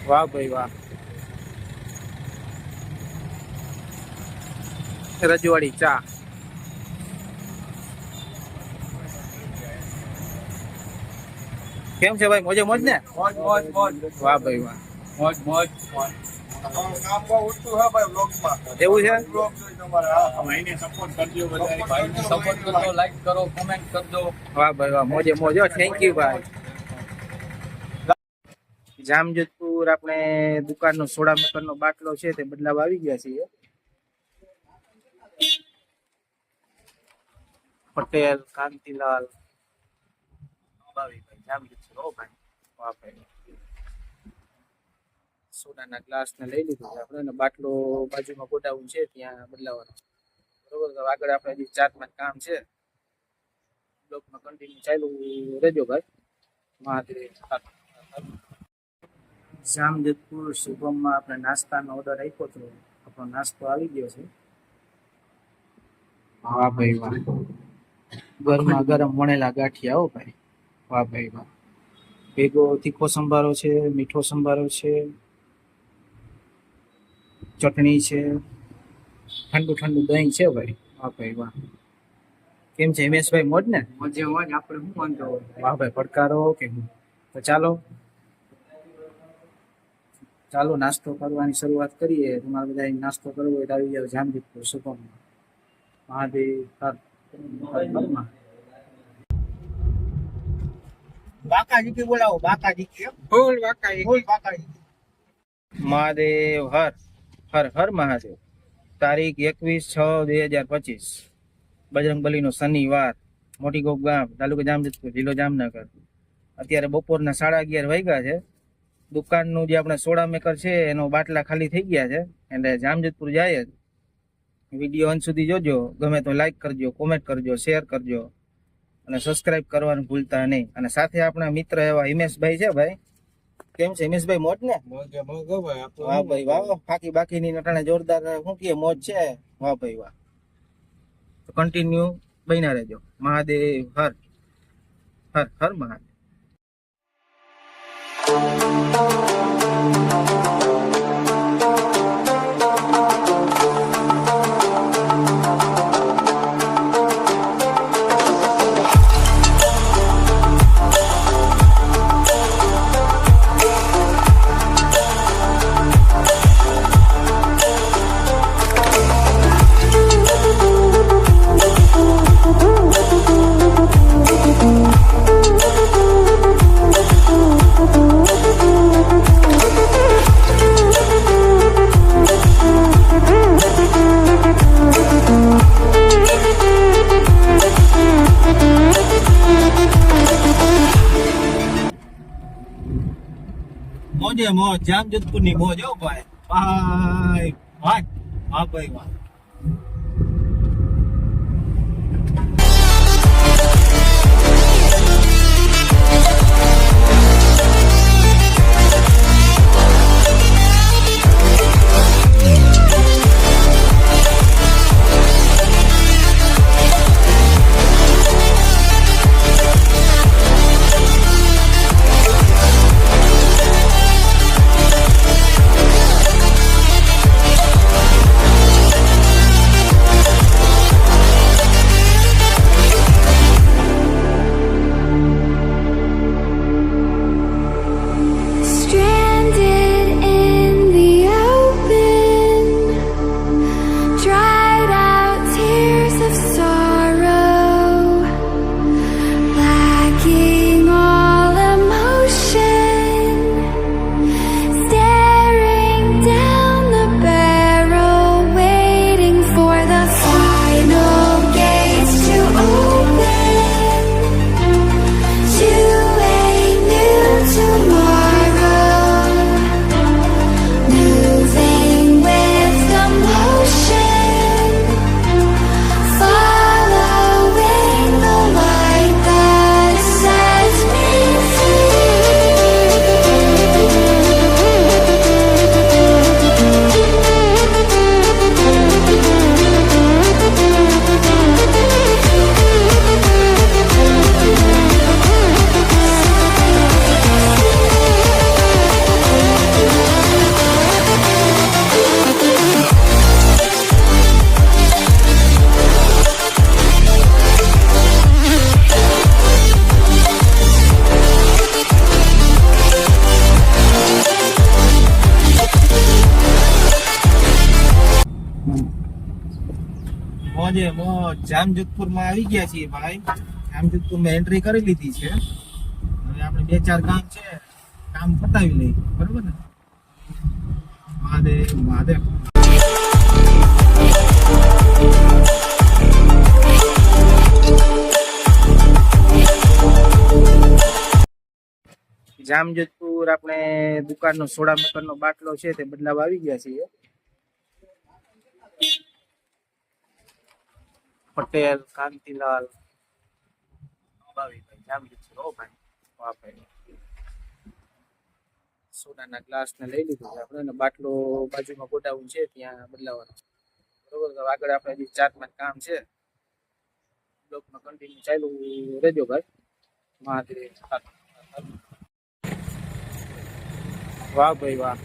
વાહ ભાઈ વાહ. રજવાડી ચા. કેમ છે ભાઈ, મોજે મોજ ને? મોજ મોજ મોજ. વાહ ભાઈ વાહ. મોજ મોજ. કામ બહુ ઊંચું છે ભાઈ બ્લોગમાં. એવું છે? બ્લોગ જોઈ તમારે. હા ભાઈને સપોર્ટ કરજો, બધા ભાઈને સપોર્ટ કરજો, લાઈક કરો, કોમેન્ટ કરજો. વાહ ભાઈ વાહ, મોજે મોજ. થેન્ક યુ ભાઈ. જામજોધપુર આપણે દુકાનનો સોડા મેકરનો બાટલો છે તે બદલાવા આવી ગયા છીએ. પટેલ કાંતિલાલ ભાઈ જામજોધપુર. ઓ ભાઈ વાહ ભાઈ. સોડાના ગ્લાસ ને લઈ લીધું છે આપણે, બાટલો બાજુમાં ગોડાઉન છે ત્યાં બદલાવાનો. બરોબર, તો આગળ આપણે હજી 4-5 કામ છે. બ્લોકમાં કન્ટિન્યુ ચાલુ રહેજો ભાઈ. મહાદેવ. જામજોધપુર શુભમમાં આપણે નાસ્તાનો ઓર્ડર આપ્યો હતો. આપણો નાસ્તો આવી ગયો છે. વાહ ભાઈ વાહ. ગરમા ગરમ વણેલા ગાંઠિયા. હો ભાઈ વાહ ભાઈ વાહ. ભેગો તીખો સંભારો છે, મીઠો સંભારો છે, ચટણી છે, ઠંડુ ઠંડુ દહીં છે ભાઈ. વાહ ભાઈ વાહ. કેમ છે હિમેશભાઈ, મોજ ને? મોજે મોજ. આપણે શું વાંધો? વાહ ભાઈ, પડકારો કે હું. તો ચાલો ચાલો નાસ્તો કરવાની શરૂઆત કરીએ. તમારે બધા નાસ્તો કરવો હોય તો આવી જાવ જામજોધપુર સુપરમાં. મહાદેવ હર હર મહાદેવ. બાકાજી કે બોલાવો, બાકાજી કે ફૂલ બાકાજી, ફૂલ બાકાજી. મહાદેવ હર હર હર મહાદેવ. તારીખ 21/6/2025. બજરંગબલીનો શનિવાર. મોટી ગોપ ગામ, તાલુકા જામજોધપુર, જિલ્લો જામનગર. અત્યારે બપોરના 11:30 વાગ્યા છે. દુકાનનું જે આપણે સોડા મેકર છે એનો બાટલા ખાલી થઈ ગયા છે, એટલે જામજોધપુર જાય જ. વિડીયો અંત સુધી જોજો. ગમે તો લાઈક કરજો, કોમેન્ટ કરજો, શેર કરજો અને સબસ્ક્રાઇબ કરવાનું ભૂલતા નહીં. અને સાથે આપણા મિત્ર એવા હિમેશભાઈ છે ભાઈ. કેમ છે હિમેશભાઈ, મોજ ને? મોજે મોજ હો ભાઈ. વાહ ભાઈ વાહ. ફાકી બાકીની નટાણે જોરદાર શું કે મોજ છે. વાહ ભાઈ વાહ. તો કન્ટિન્યુ બન્યા રહેજો. મહાદેવ હર હર હર મહાદેવ. મોજે મોજ. જામજોધપુર ની મોજ. હો ભાઈ ભાઈ વાહ. વાહ ભાઈ વાહ. મોજે મોજ જામજોધપુર માં આવી ગયા છીએ ભાઈ. જામજોધપુર માં એન્ટ્રી કરી લીધી છે. હવે આપણે 2-4 ગામ છે, કામ પતાવી લઈએ, બરોબર ને? મહાદેવ મહાદેવ. જામજોધપુર આપણે દુકાનનો સોડા મેકરનો બાટલો છે તે બદલાવા આવી ગયા છીએ. પટેલ કાંતિલાલ અંબાવીભાઈ જામજોધપુર. ઓ ભાઈ, વાહ ભાઈ. સોડાના ગ્લાસ ને લઈ લીધું છે આપણે, અને બાટલો બાજુમાં ગોડાઉન છે ત્યાં બદલાવાનો છે, બરોબર. તો આગળ આપણે હજી 4-5 કામ છે. બ્લોકમાં કન્ટિન્યુ ચાલુ રહેજો ભાઈ. મહાદેવ. વાહ ભાઈ વાહ.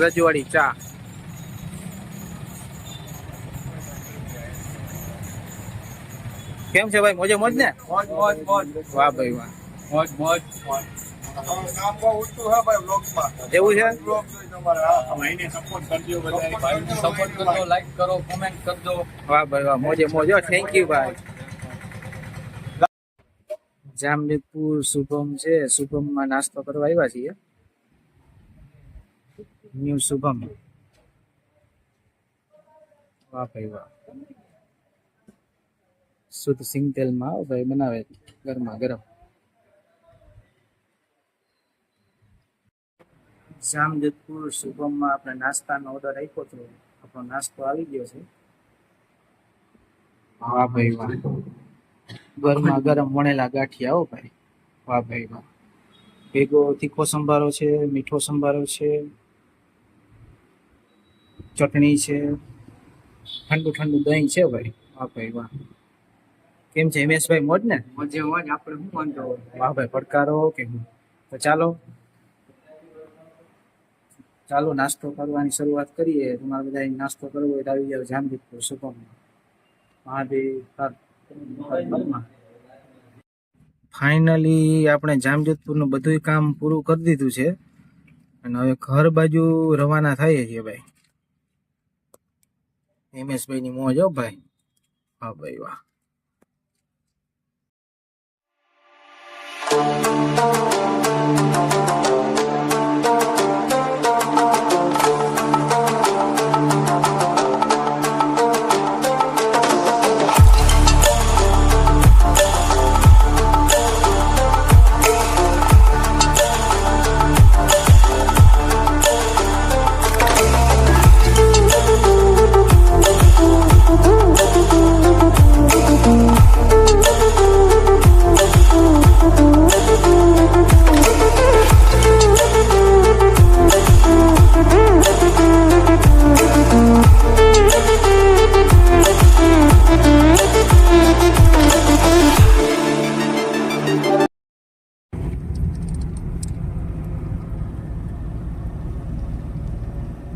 રજવાડી ચા. કેમ છે ભાઈ, મોજે મોજ ને? મોજ મોજ મોજ વાહ ભાઈ વાહ. મોજ મોજ મોજ. કામ બહુ ઊંચું છે ભાઈ બ્લોગમાં. એવું છે? બ્લોગ જોઈ તમારે હા. ભાઈને સપોર્ટ કરજો બધા. ભાઈને સપોર્ટ કરજો, લાઈક કરો, કોમેન્ટ કરજો. વાહ ભાઈ વાહ, મોજે મોજ. થેન્ક યુ ભાઈ. જામજોધપુર શુભમ છે, શુભમમાં નાસ્તો કરવા આવ્યા છીએ. ન્યુ શુભમ. વાહ ભાઈ વાહ. શુદ્ધ સિંગ તેલમાં ભાઈ બનાવે, ગરમા ગરમ. જામજોધપુર શુભમમાં આપણે નાસ્તાનો ઓર્ડર આપ્યો હતો, આપણો નાસ્તો આવી ગયો છે. વાહ ભાઈ વાહ. ગરમા ગરમ વણેલા ગાંઠિયા. હો ભાઈ, વાહ ભાઈ વાહ. ભેગો તીખો સંભારો છે, મીઠો સંભારો છે, ચટણી છે, ઠંડુ ઠંડુ દહીં છે ભાઈ. વાહ ભાઈ વાહ. કેમ છે હિમેશભાઈ, મોજ ને? મોજે મોજ. આપણે શું વાંધો હોય? વાહ ભાઈ, પડકારો કે હું. તો ચાલો ચાલો નાસ્તો કરવાની શરૂઆત કરીએ. તમારે બધા નાસ્તો કરવો હોય તો આવી જાવ જામજોધપુર શુભમમાં. મહાદેવ. ફાઇનલી આપણે જામજોધપુરનું બધું કામ પૂરું કરી દીધું છે, અને હવે ઘર બાજુ રવાના થઈએ છીએ ભાઈ. હિમેશભાઈ ની મોજ. હો ભાઈ, હા ભાઈ વાહ.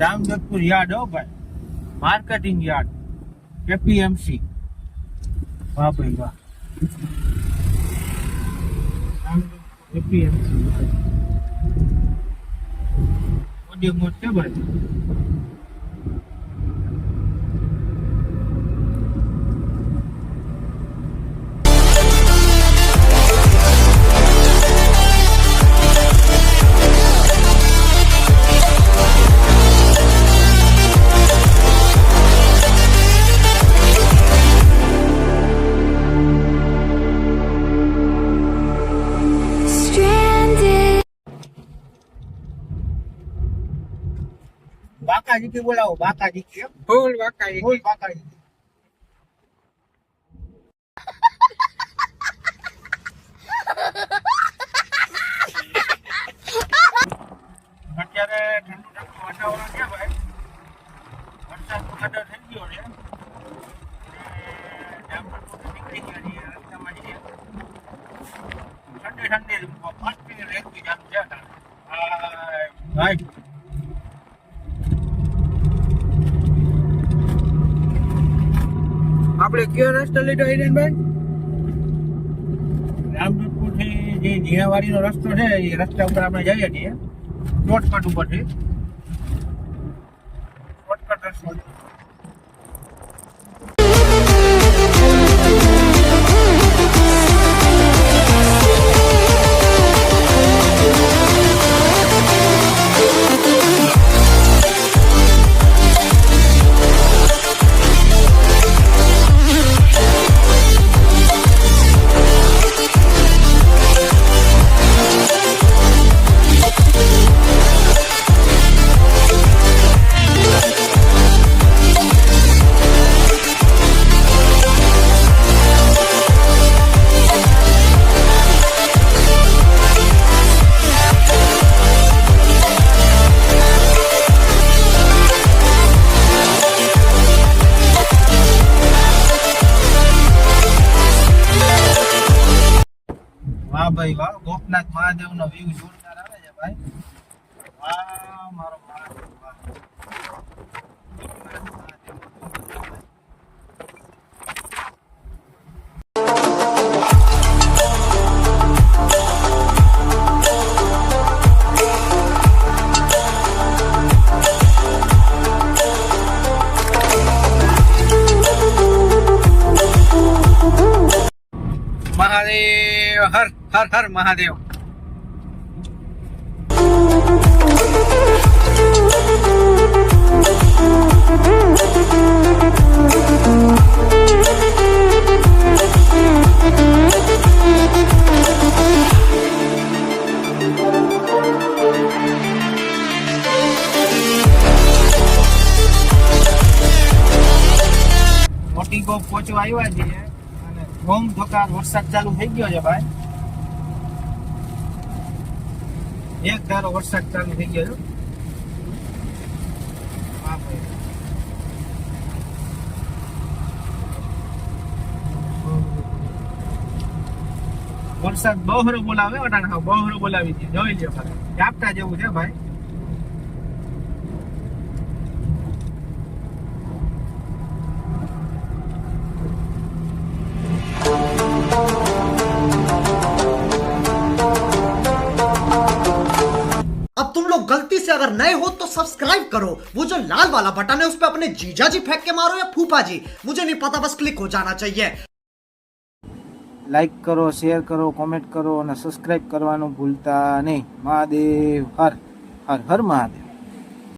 જામજોધપુર યાર્ડ. હો ભાઈ, માર્કેટિંગ યાર્ડ, એપીએમસી. વાહ ભાઈ વાહ. એપીએમસી મોજે મોજ છે ભાઈ. બાકાજી કે બોલાવો, બાકાજી કે. ફૂલ વાકાઈ. ફૂલ બાકાજી. અત્યારે ઠંડુ ઠંડુ વાતાવરણ છે ભાઈ. વરસાદ ખાતર થઈ ગયો છે. નીકળી ગયા છીએ રસ્તામાં જઈએ. ઠંડી ઠંડી મસ્તી રહેતી ચાલુ છે ભાઈ. આપણે કયો રસ્તો લીધો હિરેનભાઈ? જામજોધપુર થી જે જીણાવાડી નો રસ્તો છે, એ રસ્તા ઉપર આપણે જઈએ છીએ શોર્ટકટ ઉપરથી. વાહ ભાઈ વાહ, ગોપનાથ મહાદેવ નો વ્યૂ જોરદાર આવે છે ભાઈ. વાહ મારો મહાદેવ વાહ. ગોપનાથ મહાદેવ. મહાદેવ હર હર હર મહાદેવ. મોટી કોપ પહોંચવા આવ્યા છીએ અને ધોમ ધોકાર વરસાદ ચાલુ થઈ ગયો છે ભાઈ. એક ધારો વરસાદ ચાલુ થઈ ગયો છે. વાહ ભાઈ. વરસાદ બહોરો બોલાવે અટાણે, હા બહોરો બોલાવી દે. જોઈ લ્યો ભાઈ, ઝાપટા જેવું છે ભાઈ. अब तुम लोग गलती से अगर नए हो तो सब्सक्राइब करो, वो जो लाल वाला बटन है उस पर अपने जीजा जी फेंक के मारो या फूफा जी, मुझे नहीं पता, बस क्लिक हो जाना चाहिए. લાઈક કરો, શેર કરો, કોમેન્ટ કરો અને સબસ્ક્રાઇબ કરવાનું ભૂલતા નહીં. મહાદેવ હર હર હર મહાદેવ.